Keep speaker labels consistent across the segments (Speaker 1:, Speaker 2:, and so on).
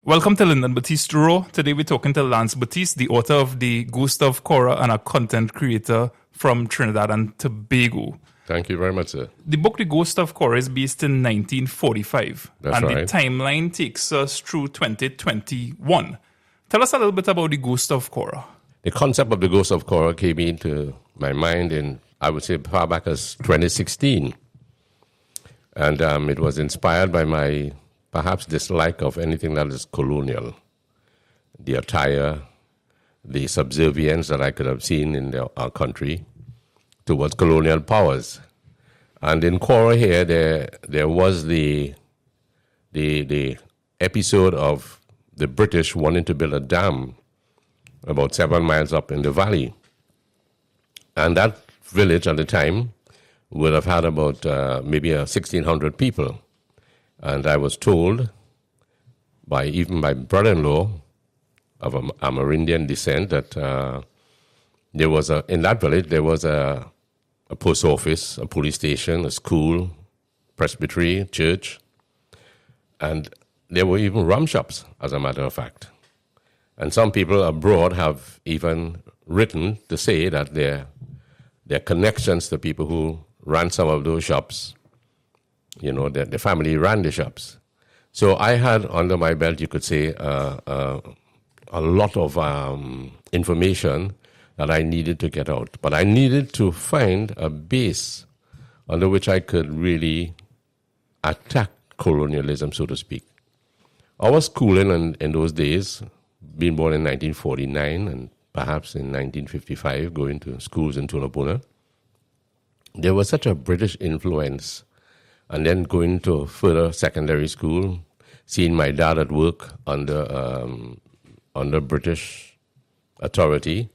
Speaker 1: Welcome to Lyndon Baptiste Row. Today we're talking to Lance Baptiste, the author of the Ghost of Caura and a content creator from Trinidad and Tobago.
Speaker 2: Thank you very much, sir.
Speaker 1: The book The Ghost of Caura is based in 1945.
Speaker 2: That's
Speaker 1: and
Speaker 2: right.
Speaker 1: The timeline takes us through 2021. Tell us a little bit about The Ghost of Caura.
Speaker 2: The concept of the Ghost of Caura came into my mind in, I would say, far back as 2016. And it was inspired by my perhaps dislike of anything that is colonial. The attire, the subservience that I could have seen in our country towards colonial powers. And in Caura here, there was the episode of the British wanting to build a dam about 7 miles up in the valley. And that village at the time would have had about maybe 1,600 people. And I was told by even my brother-in-law of Amerindian descent that there was in that village there was a post office, a police station, a school, presbytery, church, and there were even rum shops, as a matter of fact. And some people abroad have even written to say that their connections to people who ran some of those shops, you know, the family ran the shops. So I had under my belt, you could say, a lot of information that I needed to get out. But I needed to find a base under which I could really attack colonialism, so to speak. Our schooling in those days, being born in 1949 and perhaps in 1955, going to schools in Tulapuna, there was such a British influence. And then going to further secondary school, seeing my dad at work under British authority,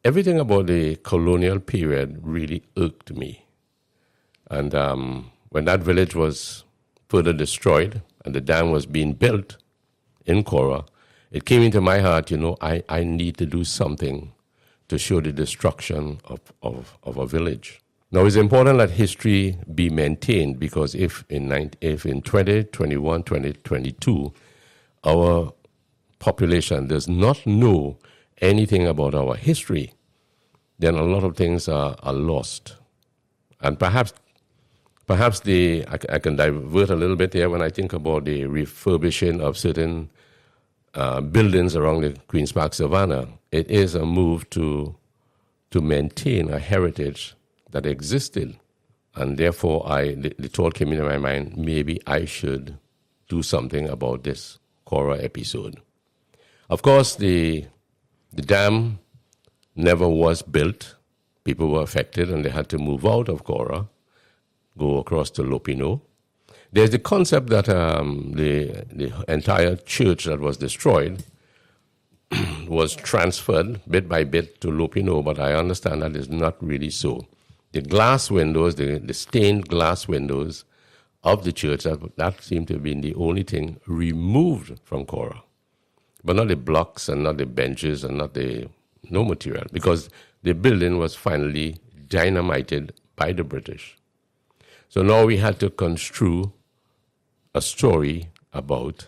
Speaker 2: everything about the colonial period really irked me. And when that village was further destroyed and the dam was being built in Caura, it came into my heart, you know, I need to do something to show the destruction of a village. Now, it's important that history be maintained because if in 2021, 2022, our population does not know anything about our history, then a lot of things are lost. And perhaps I can divert a little bit here when I think about the refurbishing of certain buildings around the Queen's Park Savannah. It is a move to maintain a heritage that existed, and therefore the thought came into my mind, maybe I should do something about this Caura episode. Of course, the dam never was built. People were affected and they had to move out of Caura, go across to Lopino. There's the concept that the entire church that was destroyed was transferred bit by bit to Lopino, but I understand that is not really so. The glass windows, the stained glass windows of the church, that seemed to have been the only thing removed from Caura. But not the blocks and not the benches and no material, because the building was finally dynamited by the British. So now we had to construe a story about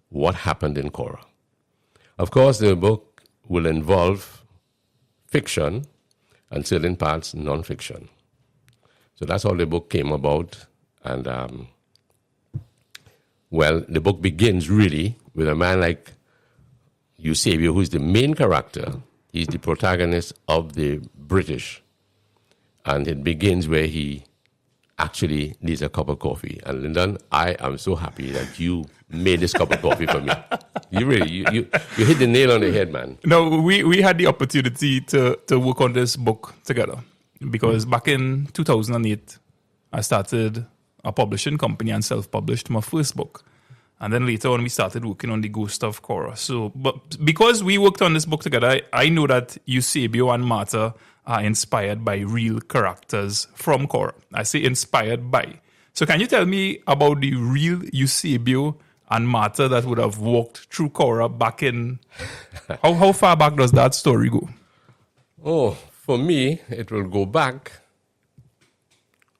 Speaker 2: what happened in Caura. Of course, the book will involve fiction and certain parts non-fiction. So that's how the book came about. And, the book begins really with a man like Eusebio, who's the main character. He's the protagonist of the British. And it begins where he actually needs a cup of coffee. And Lyndon, I am so happy that you made this cup of coffee for me. You really, you hit the nail on the head, man.
Speaker 1: No, we had the opportunity to work on this book together because back in 2008, I started a publishing company and self-published my first book. And then later on, we started working on The Ghost of Caura. So, but because we worked on this book together, I know that Eusebio and Martha are inspired by real characters from Caura. I say inspired by. So can you tell me about the real Eusebio and Martha that would have walked through Caura back in... how far back does that story go?
Speaker 2: Oh, for me, it will go back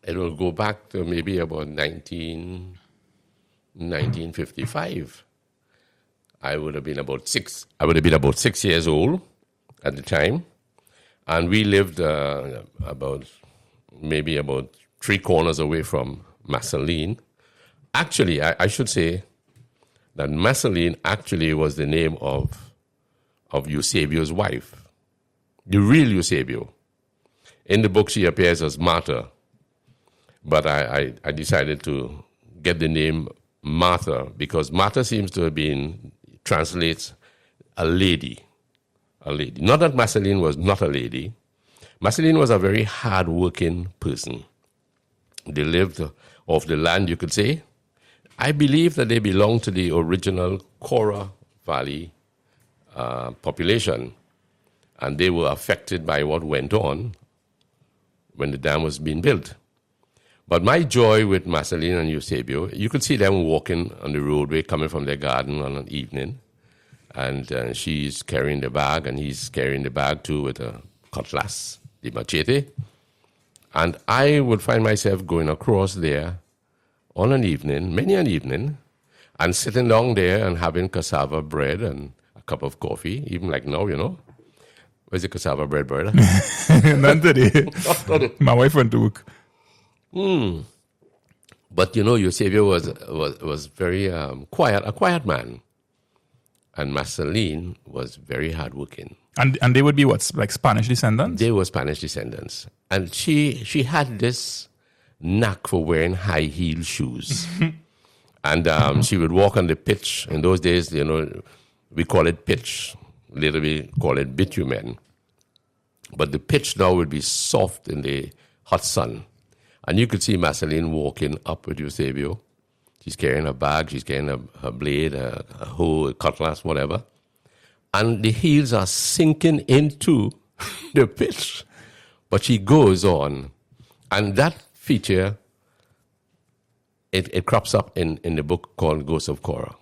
Speaker 2: to maybe about 1955. I would have been about 6 years old at the time. And we lived about 3 corners away from Marceline. Actually, I should say that Marceline actually was the name of Eusebio's wife, the real Eusebio. In the book, she appears as Martha, but I decided to get the name Martha because Martha seems to have been, translates a lady. A lady. Not that Marceline was not a lady. Marceline was a very hard-working person. They lived off the land, you could say. I believe that they belonged to the original Caura Valley population, and they were affected by what went on when the dam was being built. But my joy with Marceline and Eusebio, you could see them walking on the roadway coming from their garden on an evening, and she's carrying the bag, and he's carrying the bag too with a cutlass, the machete. And I would find myself going across there on an evening, many an evening, and sitting down there and having cassava bread and a cup of coffee, even like now, you know. Where's the cassava bread, brother?
Speaker 1: None today. My wife went to work.
Speaker 2: But, you know, Eusebio was very quiet, a quiet man. And Marceline was very hardworking.
Speaker 1: And they would be what, like Spanish descendants?
Speaker 2: They were Spanish descendants. And she had this knack for wearing high heel shoes. And she would walk on the pitch. In those days, you know, we call it pitch. Later we call it bitumen. But the pitch now would be soft in the hot sun. And you could see Marceline walking up with Eusebio. She's carrying a bag, she's carrying her blade, a hoe, a cutlass, whatever. And the heels are sinking into the pitch. But she goes on. And that feature, it crops up in the book called Ghost of Caura.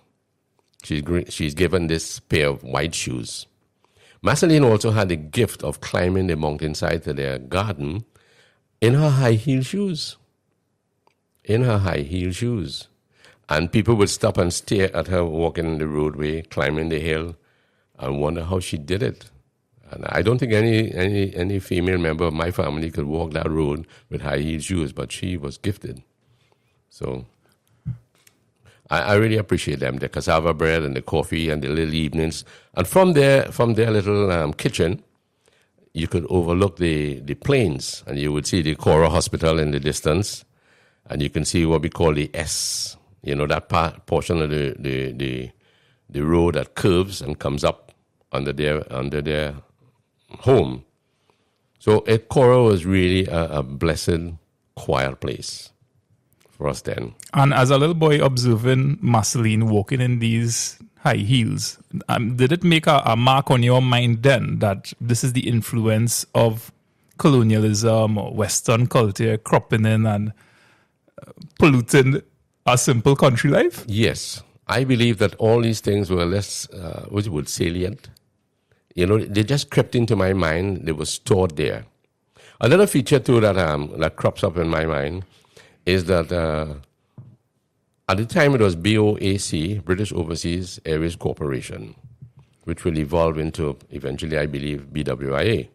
Speaker 2: She's given this pair of white shoes. Marceline also had the gift of climbing the mountainside to their garden in her high heel shoes. In her high heel shoes. And people would stop and stare at her walking the roadway, climbing the hill, and wonder how she did it. And I don't think any female member of my family could walk that road with high heel shoes, but she was gifted. So I really appreciate them, the cassava bread and the coffee and the little evenings. And from their little kitchen, you could overlook the plains, and you would see the Caura Hospital in the distance, and you can see what we call the S. You know, that portion of the road that curves and comes up under their home. So Caura was really a blessed, quiet place for us then.
Speaker 1: And as a little boy observing Marceline walking in these high heels, did it make a mark on your mind then that this is the influence of colonialism or Western culture cropping in and polluting our simple country life?
Speaker 2: Yes. I believe that all these things were less, salient. You know, they just crept into my mind. They were stored there. Another feature, too, that crops up in my mind is that at the time it was BOAC, British Overseas Airways Corporation, which will evolve into, eventually, I believe, BWIA.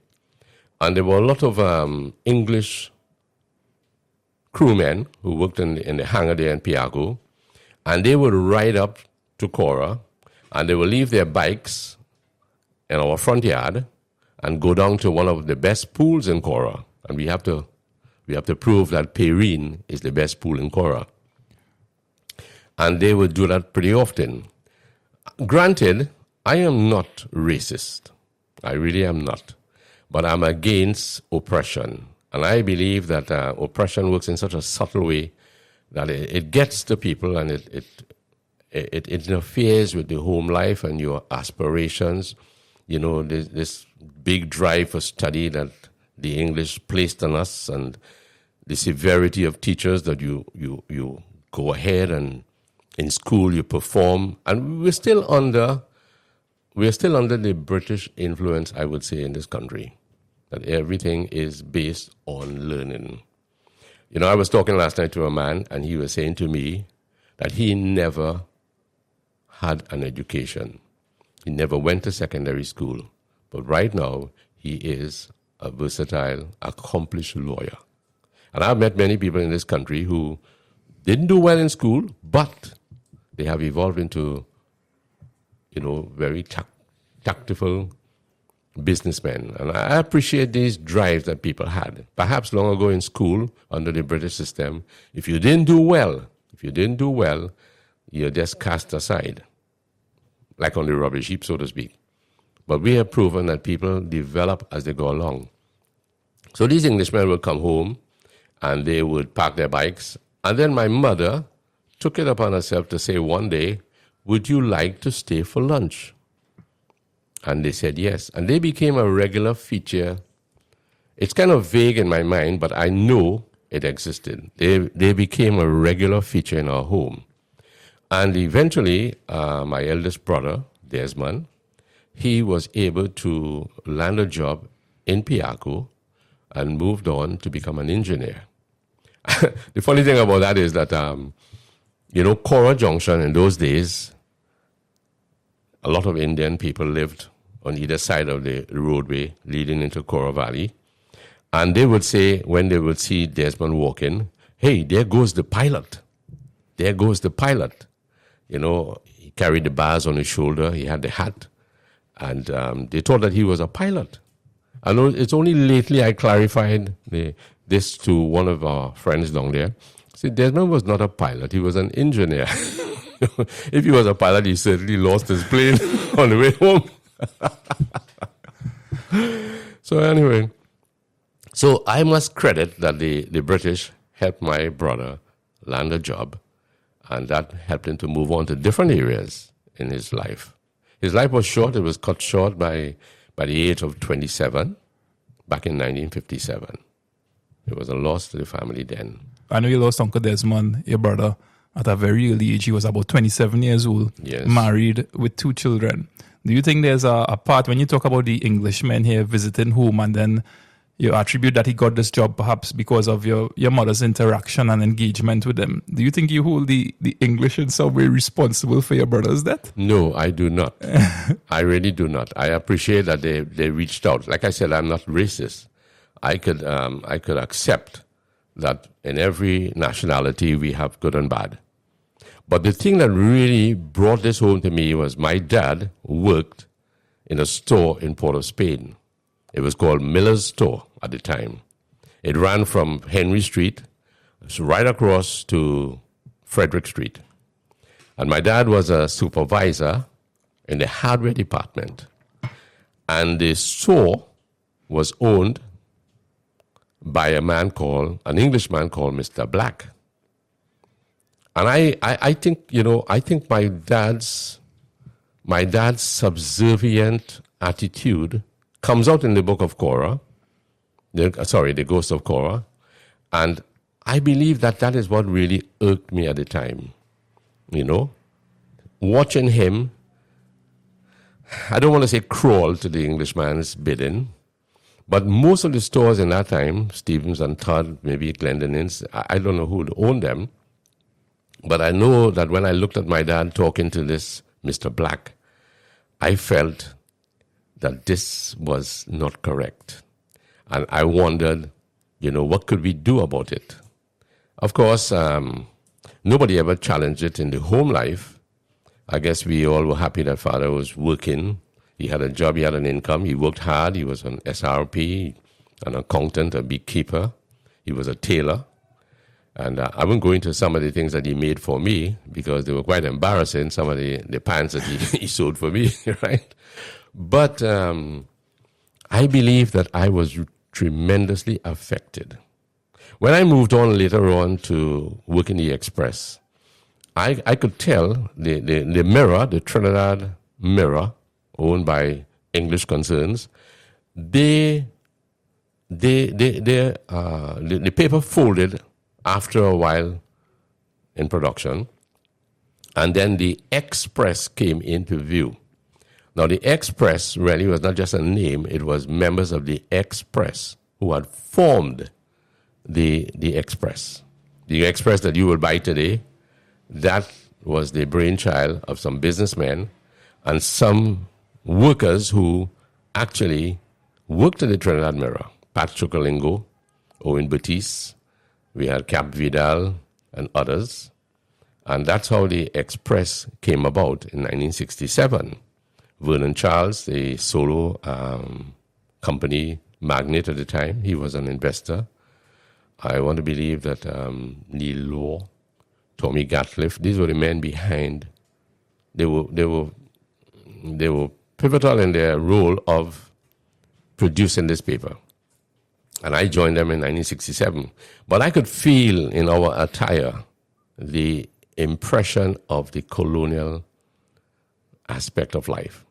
Speaker 2: And there were a lot of English crewmen who worked in the hangar there in Piago, and they would ride up to Caura, and they would leave their bikes in our front yard and go down to one of the best pools in Caura. And we have to prove that Perrine is the best pool in Caura. And they would do that pretty often. Granted, I am not racist. I really am not. But I'm against oppression. And I believe that oppression works in such a subtle way that it gets to people, and it interferes with the home life and your aspirations. You know, this big drive for study that the English placed on us, and the severity of teachers that you go ahead and in school you perform. And we're still under the British influence, I would say, in this country. That everything is based on learning. You know, I was talking last night to a man, and he was saying to me that he never had an education. He never went to secondary school. But right now, he is a versatile, accomplished lawyer. And I've met many people in this country who didn't do well in school, but they have evolved into, very tactful businessmen. And I appreciate these drives that people had. Perhaps long ago in school, under the British system, if you didn't do well, you're just cast aside, like on the rubbish heap, so to speak. But we have proven that people develop as they go along. So these Englishmen would come home and they would park their bikes. And then my mother took it upon herself to say one day, would you like to stay for lunch? And they said yes. And they became a regular feature. It's kind of vague in my mind, but I know it existed. They became a regular feature in our home. And eventually, my eldest brother, Desmond, he was able to land a job in Piaco and moved on to become an engineer. The funny thing about that is that, Caura Junction in those days, a lot of Indian people lived on either side of the roadway leading into Caura Valley. And they would say, when they would see Desmond walking, hey, there goes the pilot. There goes the pilot. He carried the bars on his shoulder. He had the hat. And they thought that he was a pilot. I know it's only lately I clarified this to one of our friends down there. See, Desmond was not a pilot. He was an engineer. If he was a pilot, he certainly lost his plane on the way home. So anyway, so I must credit that the British helped my brother land a job, and that helped him to move on to different areas in his life. His life was short. It was cut short by the age of 27 back in 1957. It was a loss to the family then.
Speaker 1: I know you lost Uncle Desmond, your brother, at a very early age. He was about 27 years old,
Speaker 2: yes,
Speaker 1: married with 2 children. Do you think there's a part when you talk about the Englishmen here visiting home and then you attribute that he got this job perhaps because of your mother's interaction and engagement with him? Do you think you hold the English in some way responsible for your brother's death?
Speaker 2: No, I do not. I really do not. I appreciate that they reached out. Like I said, I'm not racist. I could accept that in every nationality we have good and bad. But the thing that really brought this home to me was my dad worked in a store in Port of Spain. It was called Miller's Store at the time. It ran from Henry Street right across to Frederick Street. And my dad was a supervisor in the hardware department. And the store was owned by an Englishman called Mr. Black. And I think my dad's subservient attitude comes out in the book of Caura, the Ghost of Caura, and I believe that is what really irked me at the time. Watching him, I don't want to say crawl to the Englishman's bidding, but most of the stores in that time, Stevens and Todd, maybe Glendon's, I don't know who owned them, but I know that when I looked at my dad talking to this Mr. Black, I felt that this was not correct. And I wondered, what could we do about it? Of course, nobody ever challenged it in the home life. I guess we all were happy that father was working. He had a job, he had an income, he worked hard, he was an SRP, an accountant, a beekeeper, he was a tailor. And I won't go into some of the things that he made for me because they were quite embarrassing, some of the pants that he sewed for me, right? But I believe that I was tremendously affected. When I moved on later on to work in the Express, I could tell the Mirror, the Trinidad Mirror, owned by English concerns, the paper folded after a while in production, and then the Express came into view. Now, the Express really was not just a name, it was members of the Express who had formed the Express. The Express that you will buy today, that was the brainchild of some businessmen and some workers who actually worked at the Trinidad Mirror. Pat Chocolingo, Owen Baptiste, we had Cap Vidal and others. And that's how the Express came about in 1967. Vernon Charles, the solo company magnate at the time, he was an investor. I want to believe that Neil Law, Tommy Gatliff, these were the men behind. They were pivotal in their role of producing this paper. And I joined them in 1967. But I could feel in our attire the impression of the colonial aspect of life.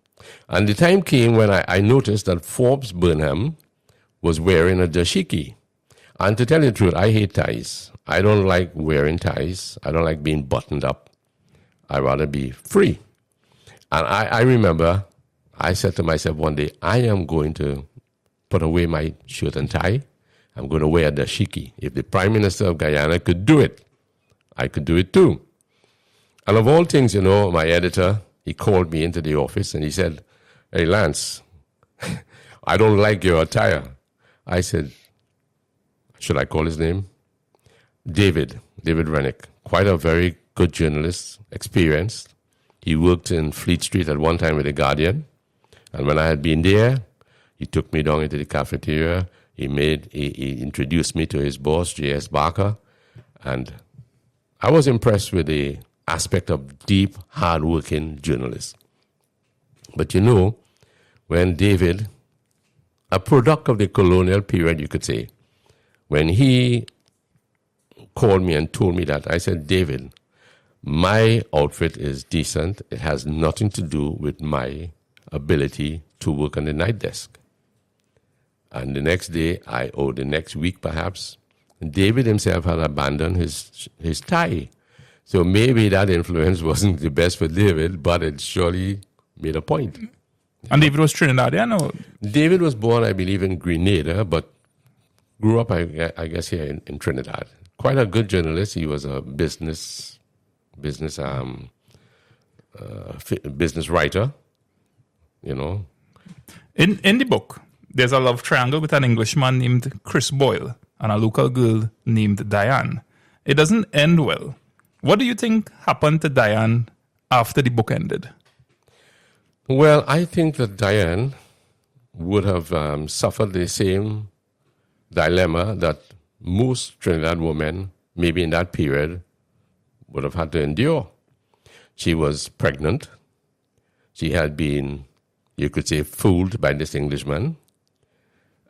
Speaker 2: And the time came when I noticed that Forbes Burnham was wearing a dashiki. And to tell you the truth, I hate ties. I don't like wearing ties. I don't like being buttoned up. I'd rather be free. And I remember I said to myself one day, I am going to put away my shirt and tie. I'm going to wear a dashiki. If the Prime Minister of Guyana could do it, I could do it too. And of all things, you know, my editor, he called me into the office and he said, "Hey, Lance, I don't like your attire." I said, should I call his name? David Rennick, quite a very good journalist, experienced. He worked in Fleet Street at one time with The Guardian. And when I had been there, he took me down into the cafeteria. He introduced me to his boss, J.S. Barker. And I was impressed with the aspect of deep, hard-working journalists. But you know, when David, a product of the colonial period, you could say, when he called me and told me that, I said, "David, my outfit is decent. It has nothing to do with my ability to work on the night desk." And the next day, or the next week perhaps, David himself had abandoned his tie. So maybe that influence wasn't the best for David, but it surely made a point.
Speaker 1: And David was Trinidadian, or?
Speaker 2: David was born, I believe, in Grenada, but grew up, I guess, here in Trinidad. Quite a good journalist. He was a business writer, you know.
Speaker 1: In the book, there's a love triangle with an Englishman named Chris Boyle and a local girl named Diane. It doesn't end well. What do you think happened to Diane after the book ended?
Speaker 2: Well, I think that Diane would have suffered the same dilemma that most Trinidad women, maybe in that period, would have had to endure. She was pregnant. She had been, you could say, fooled by this Englishman.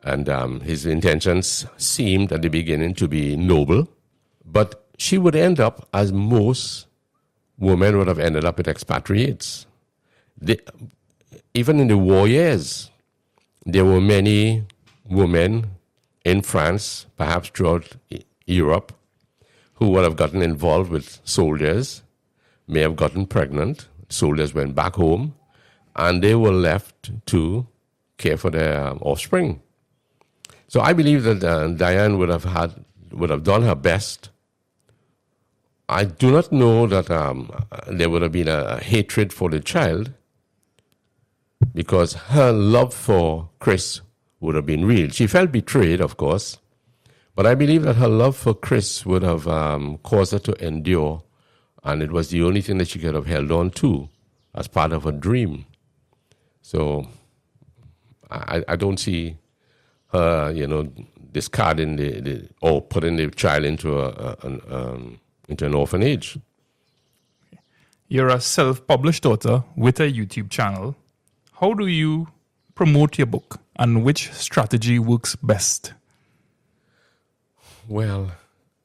Speaker 2: And his intentions seemed at the beginning to be noble. But she would end up, as most women would have ended up, with expatriates. Even in the war years, there were many women in France, perhaps throughout Europe, who would have gotten involved with soldiers, may have gotten pregnant. Soldiers went back home, and they were left to care for their offspring. So I believe that Diane would have done her best. I do not know that there would have been a hatred for the child, because her love for Chris would have been real. She felt betrayed, of course, but I believe that her love for Chris would have caused her to endure, and it was the only thing that she could have held on to as part of her dream. So I don't see her, discarding or putting the child into an orphanage.
Speaker 1: You're a self-published author with a YouTube channel. How do you promote your book, and which strategy works best?
Speaker 2: Well,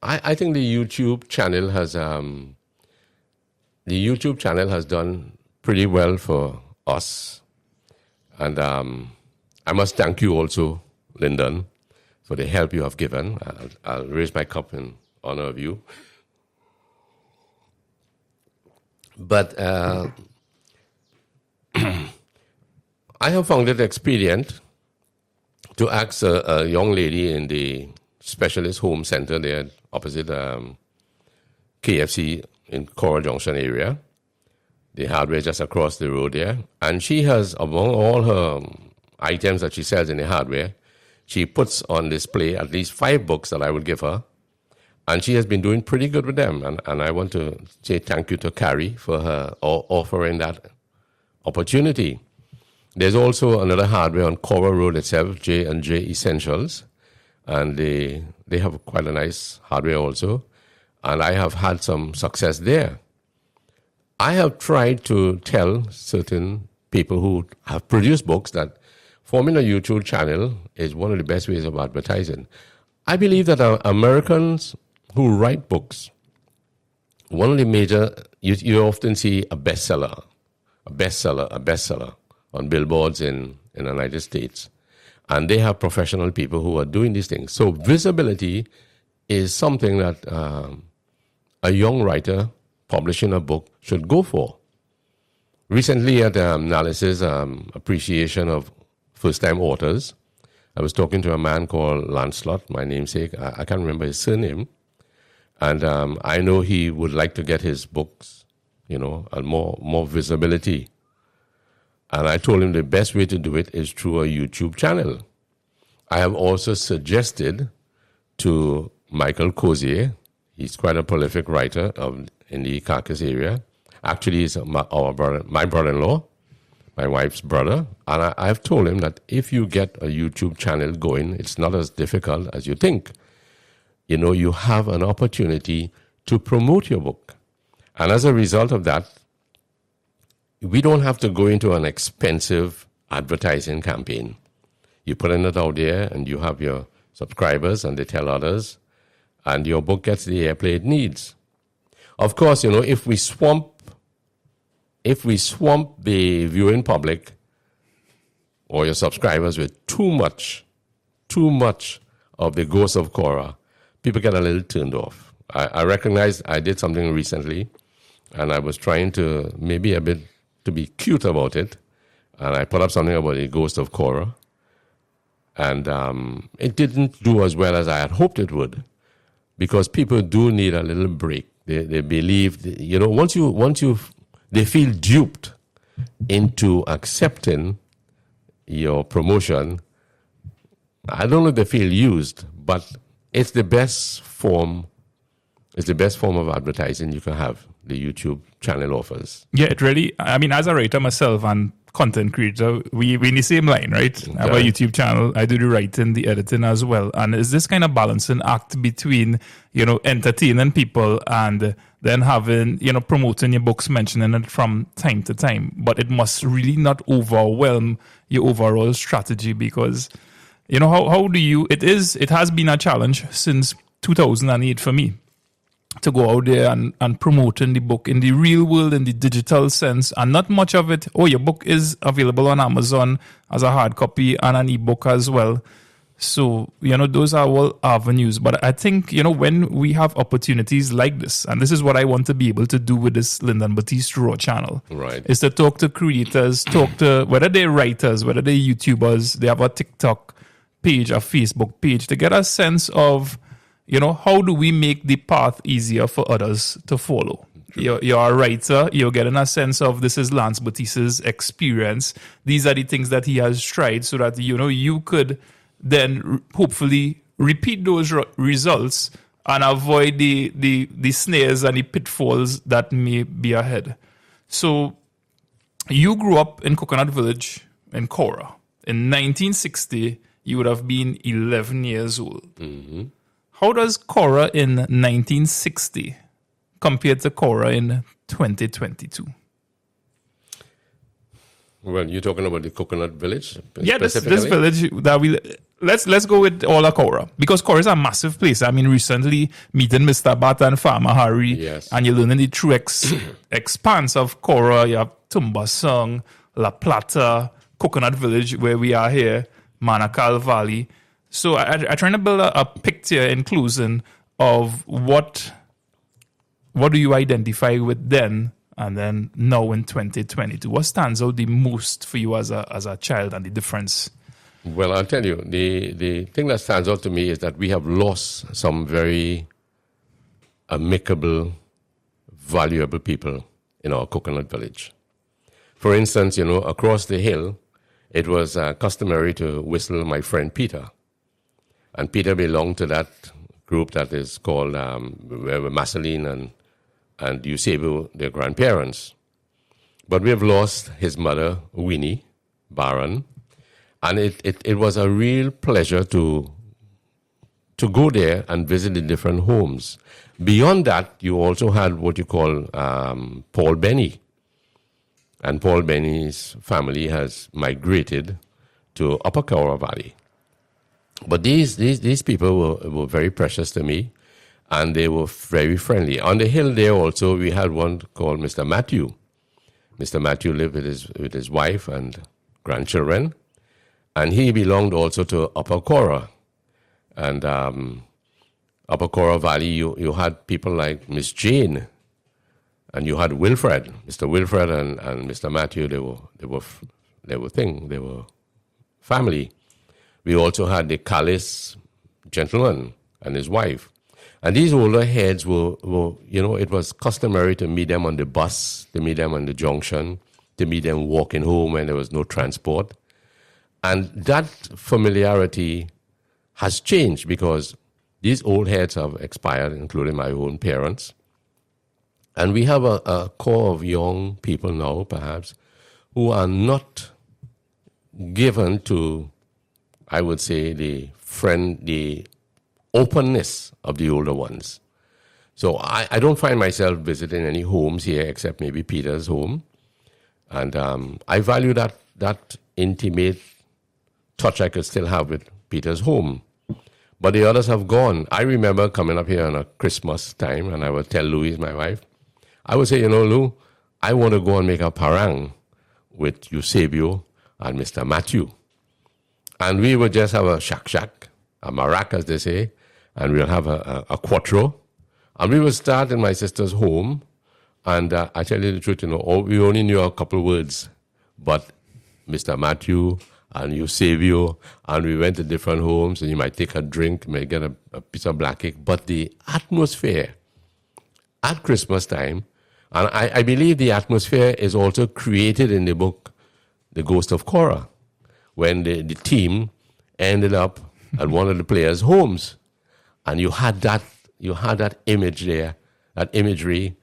Speaker 2: I think the YouTube channel has done pretty well for us, and I must thank you also, Lyndon, for the help you have given. I'll raise my cup in honor of you. But I have found it expedient to ask a young lady in the specialist home center there opposite KFC in Caura Junction area, the hardware just across the road there. And she has, among all her items that she sells in the hardware, she puts on display at least 5 books that I would give her. And she has been doing pretty good with them. And I want to say thank you to Carrie for her offering that opportunity. There's also another hardware on Caura Road itself, J&J Essentials. And they have quite a nice hardware also. And I have had some success there. I have tried to tell certain people who have produced books that forming a YouTube channel is one of the best ways of advertising. I believe that Americans who write books, one of the major, you often see a bestseller on billboards in the United States. And they have professional people who are doing these things. So visibility is something that a young writer publishing a book should go for. Recently at Analysis Appreciation of First-Time Authors, I was talking to a man called Lancelot, my namesake. I can't remember his surname. And I know he would like to get his books, and more visibility. And I told him the best way to do it is through a YouTube channel. I have also suggested to Michael Cozier, he's quite a prolific writer in the Carcass area. Actually, he's my brother-in-law, my wife's brother. And I've told him that if you get a YouTube channel going, it's not as difficult as you think. You have an opportunity to promote your book. And as a result of that, we don't have to go into an expensive advertising campaign. You put it out there and you have your subscribers and they tell others, and your book gets the airplay it needs. Of course, if we swamp the viewing public or your subscribers with too much of the Ghost of Caura, people get a little turned off. I recognize I did something recently, and I was trying to maybe a bit to be cute about it, and I put up something about the Ghost of Caura, and it didn't do as well as I had hoped it would, because people do need a little break. They believe, they feel duped into accepting your promotion. I don't know if they feel used, but it's the best form. It's the best form of advertising you can have. The YouTube channel offers. Yeah,
Speaker 1: it really, as a writer myself and content creator, we in the same line, right? Okay. I have a YouTube channel. I do the writing, the editing as well. And it's this kind of balancing act between, entertaining people and then having, promoting your books, mentioning it from time to time. But it must really not overwhelm your overall strategy because, how do you, it has been a challenge since 2008 for me to go out there and promoting the book in the real world, in the digital sense, and not much of it. Oh, your book is available on Amazon as a hard copy and an ebook as well. So, those are all avenues. But I think, when we have opportunities like this, and this is what I want to be able to do with this Lyndon Baptiste Raw channel,
Speaker 2: right,
Speaker 1: is to talk to creators, talk to whether they're writers, whether they're YouTubers, they have a TikTok page, a Facebook page, to get a sense of, how do we make the path easier for others to follow? You're a writer, you're getting a sense of this is Lance Baptiste's experience. These are the things that he has tried so that, you could then hopefully repeat those results and avoid the snares and the pitfalls that may be ahead. So you grew up in Coconut Village in Caura. In 1960, you would have been 11 years old.
Speaker 2: Mm-hmm.
Speaker 1: How does Caura in 1960 compare to Caura in 2022?
Speaker 2: Well, you're talking about the Coconut Village?
Speaker 1: Yeah, this village that let's go with all of Caura, because Caura is a massive place. Recently meeting Mr. Bat and Farmer Harry,
Speaker 2: yes,
Speaker 1: and you're learning the true expanse of Caura. You have Tumbasong, La Plata, Coconut Village, where we are here, Manakal Valley. So I'm trying to build a picture in closing of what do you identify with then and then now in 2022. What stands out the most for you as a child and the difference?
Speaker 2: Well, I'll tell you, the thing that stands out to me is that we have lost some very amicable, valuable people in our coconut village. For instance, across the hill, it was customary to whistle my friend Peter. And Peter belonged to that group that is called where Marceline and Eusebio, their grandparents. But we have lost his mother, Winnie Barron. And it was a real pleasure to go there and visit the different homes. Beyond that, you also had what you call Paul Benny. And Paul Benny's family has migrated to Upper Caura Valley. But these people were very precious to me, and they were very friendly. On the hill there also, we had one called Mr. Matthew. Mr. Matthew lived with his wife and grandchildren, and he belonged also to Upper Caura. And Upper Caura Valley, you had people like Miss Jane, and you had Wilfred, Mr. Wilfred and Mr. Matthew. They were family. We also had the Callis gentleman and his wife. And these older heads were, it was customary to meet them on the bus, to meet them on the junction, to meet them walking home when there was no transport. And that familiarity has changed because these old heads have expired, including my own parents. And we have a core of young people now, perhaps, who are not given to, I would say, the openness of the older ones. So I don't find myself visiting any homes here except maybe Peter's home. And I value that intimate touch I could still have with Peter's home. But the others have gone. I remember coming up here on a Christmas time, and I would tell Louise, my wife, I would say, Lou, I want to go and make a parang with Eusebio and Mr. Matthew. And we would just have a shak, a marac, as they say, and we'll have a quattro. And we would start in my sister's home. And I tell you the truth, we only knew a couple words. But Mr. Matthew and Eusebio, and we went to different homes, and you might take a drink, you might get a piece of black cake. But the atmosphere at Christmas time, and I believe the atmosphere is also created in the book, The Ghost of Caura, when the team ended up at one of the players' homes. And you had that image there, that imagery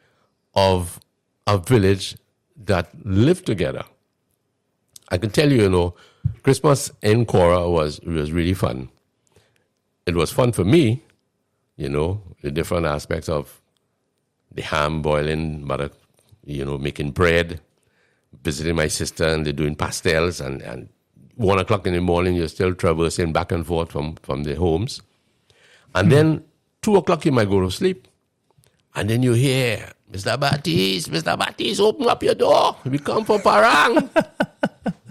Speaker 2: of a village that lived together. I can tell you, Christmas in Caura was really fun. It was fun for me, the different aspects of the ham boiling, mother, making bread, visiting my sister, and they're doing pastels, and 1 o'clock in the morning, you're still traversing back and forth from the homes. And then 2 o'clock, you might go to sleep. And then you hear, Mr. Baptiste, open up your door. We come for parang.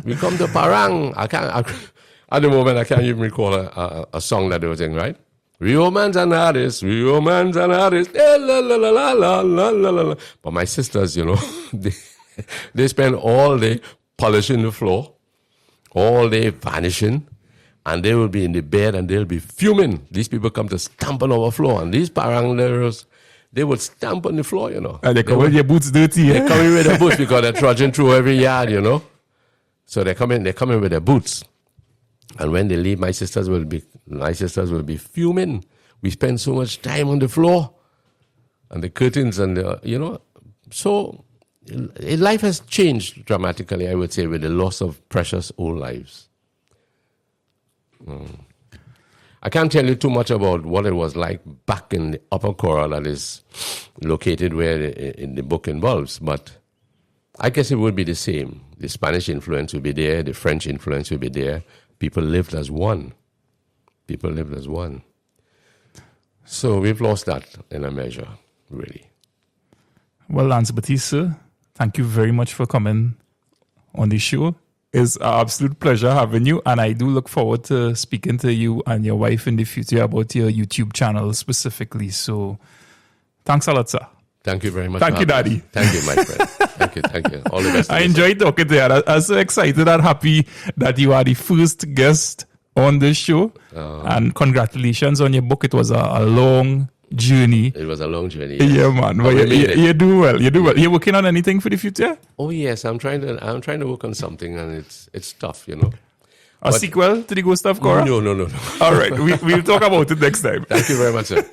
Speaker 2: We come to parang. At the moment, I can't even recall a song that they were singing, right? Rio Manzanares, la la la la la la la la. But my sisters, they spend all day polishing the floor, all day vanishing, and they will be in the bed and they'll be fuming. These people come to stamp on our floor, and these parangleros, they would stamp on the floor,
Speaker 1: And they come with their boots dirty.
Speaker 2: They're coming with their boots because they're trudging through every yard, So they're coming with their boots. And when they leave, my sisters will be fuming. We spend so much time on the floor, and the curtains, and so life has changed dramatically, I would say, with the loss of precious old lives. I can't tell you too much about what it was like back in the Upper Caura that is located where the book involves, but I guess it would be the same. The Spanish influence would be there, the French influence would be there. People lived as one. So we've lost that in a measure, really.
Speaker 1: Well, Lance Baptiste, thank you very much for coming on the show. It's an absolute pleasure having you, and I do look forward to speaking to you and your wife in the future about your YouTube channel specifically. So thanks a lot, sir.
Speaker 2: Thank you very much.
Speaker 1: Thank you, Daddy.
Speaker 2: Thank you, my friend. Thank you. All the best.
Speaker 1: I enjoyed talking to you. I'm so excited and happy that you are the first guest on this show. And congratulations on your book. It was a long journey.
Speaker 2: It was a long journey.
Speaker 1: Yeah, man. But you do well. You do well. You're working on anything for the future?
Speaker 2: Oh yes, I'm trying to work on something, and it's tough, you know.
Speaker 1: A sequel to the Ghost of Caura?
Speaker 2: No.
Speaker 1: All right. We'll talk about it next time.
Speaker 2: Thank you very much, sir.